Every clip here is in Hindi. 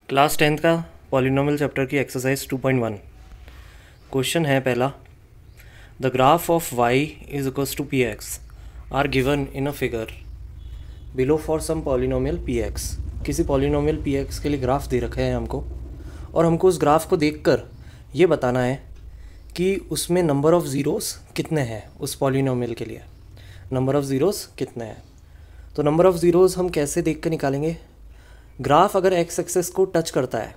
क्लास 10th का पॉलिनोमियल चैप्टर की एक्सरसाइज 2.1 क्वेश्चन है पहला। The graph of y is equals to px are given in a figure below for some polynomial px। किसी पॉलिनोमियल px के लिए ग्राफ दे रखे हैं हमको, और हमको उस ग्राफ को देखकर ये बताना है कि उसमें नंबर ऑफ़ ज़ीरोस कितने हैं। उस पॉलिनोमियल के लिए नंबर ऑफ़ ज़ीरोस कितने हैं। तो नंबर ऑफ़ ज़ीरोस हम कैसे देख कर निकालेंगे। ग्राफ अगर एक्स एक्सेस को टच करता है,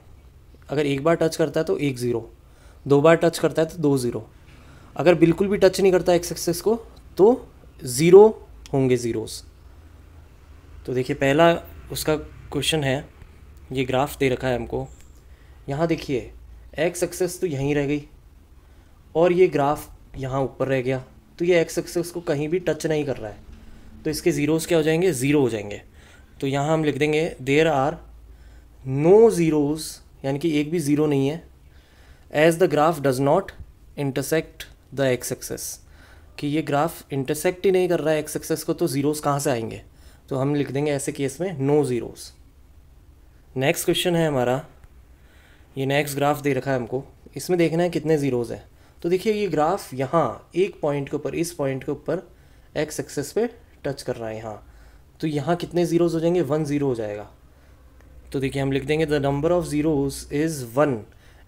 अगर एक बार टच करता है तो एक ज़ीरो, दो बार टच करता है तो दो ज़ीरो, अगर बिल्कुल भी टच नहीं करता एक्स एक्सेस को तो ज़ीरो होंगे ज़ीरोस। तो देखिए पहला उसका क्वेश्चन है, ये ग्राफ दे रखा है हमको। यहाँ देखिए एक्स एक्सेस तो यहीं रह गई और ये ग्राफ यहाँ ऊपर रह गया, तो ये एक्स एक्सेस को कहीं भी टच नहीं कर रहा है, तो इसके ज़ीरोस क्या हो जाएंगे, ज़ीरो हो जाएंगे। तो यहाँ हम लिख देंगे देयर आर नो ज़ीरोज़, यानी कि एक भी ज़ीरो नहीं है, as the graph does not intersect the x axis, कि ये ग्राफ इंटरसेक्ट ही नहीं कर रहा है एक्स एक्सेस को, तो ज़ीरोज़ कहाँ से आएंगे। तो हम लिख देंगे ऐसे केस में नो ज़ीरोज़। नेक्स्ट क्वेश्चन है हमारा, ये नेक्स्ट ग्राफ दे रखा है हमको, इसमें देखना है कितने ज़ीरोज़ हैं। तो देखिए ये ग्राफ यहाँ एक पॉइंट के ऊपर, इस पॉइंट के ऊपर एक्स एक्सेस पे टच कर रहा है यहाँ, तो यहाँ कितने ज़ीरोज़ हो जाएंगे, वन ज़ीरो हो जाएगा। तो देखिए हम लिख देंगे the number of zeros is one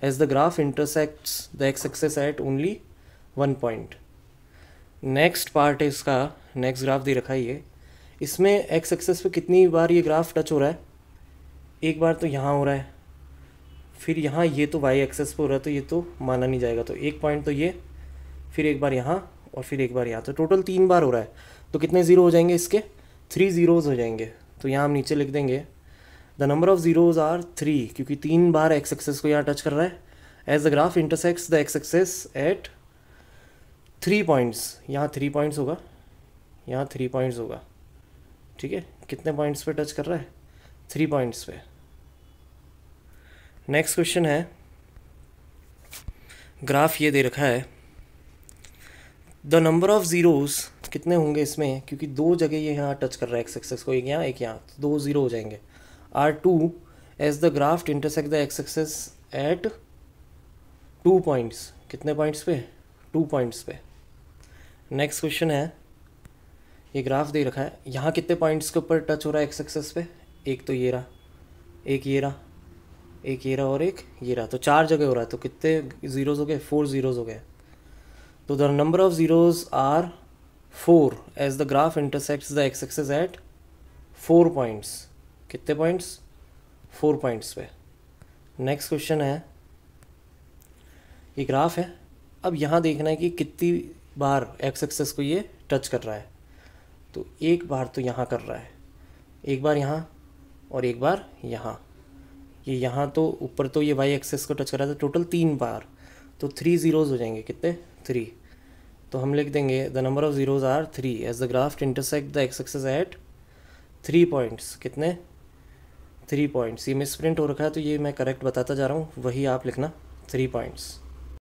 as the graph intersects the x axis at only one point. Next part है इसका, नेक्स्ट ग्राफ दे रखा है ये, इसमें एक्स एक्सेस पे कितनी बार ये ग्राफ टच हो रहा है, एक बार तो यहाँ हो रहा है, फिर यहाँ ये तो वाई एक्सेस पे हो रहा है, तो ये तो माना नहीं जाएगा, तो एक पॉइंट तो ये, फिर एक बार यहाँ और फिर एक बार यहाँ, तो टोटल तीन बार हो रहा है। तो कितने ज़ीरो हो जाएंगे इसके, थ्री ज़ीरोज़ हो जाएंगे। तो यहाँ हम नीचे लिख देंगे the number of zeros are three, क्योंकि तीन बार एक्स एक्सेस को यहाँ टच कर रहा है। As the graph intersects the x axis at three points, यहाँ थ्री पॉइंट्स होगा, यहाँ थ्री पॉइंट्स होगा, ठीक है। कितने पॉइंट्स पे टच कर रहा है, थ्री पॉइंट्स पे। नेक्स्ट क्वेश्चन है, ग्राफ ये दे रखा है, द नंबर ऑफ़ ज़ीरोज़ कितने होंगे इसमें, क्योंकि दो जगह ये यहाँ टच कर रहा है एक्स एक्सेस को, एक यहाँ एक यहाँ, तो दो ज़ीरो हो जाएंगे। Are two as the graph intersect the x axis at two points, कितने पॉइंट्स पे, टू पॉइंट्स पे। नेक्स्ट क्वेश्चन है, ये ग्राफ दे रखा है, यहाँ कितने पॉइंट्स के ऊपर टच हो रहा है एक्स एक्सेस पे, एक तो ये रहा, एक ये रहा, एक ये रहा और एक ये रहा, तो चार जगह हो रहा है। तो कितने ज़ीरोज़ हो गए, फोर ज़ीरोज़ हो गए। तो the number of zeros are four as the graph intersects the x axis at four points, कितने पॉइंट्स, फोर पॉइंट्स पे। नेक्स्ट क्वेश्चन है, ये ग्राफ है, अब यहाँ देखना है कि कितनी बार एक्स एक्सेस को ये टच कर रहा है। तो एक बार तो यहाँ कर रहा है, एक बार यहाँ और एक बार यहाँ, ये यहाँ तो ऊपर तो ये वाई एक्सेस को टच कर रहा था, टोटल तीन बार, तो थ्री ज़ीरोज़ हो जाएंगे, कितने, थ्री। तो हम लिख देंगे the number of zeros are three as the graph intersect the x axis at three points, कितने, थ्री पॉइंट्स। ये मिस प्रिंट हो रखा है तो ये मैं करेक्ट बताता जा रहा हूँ, वही आप लिखना, थ्री पॉइंट्स।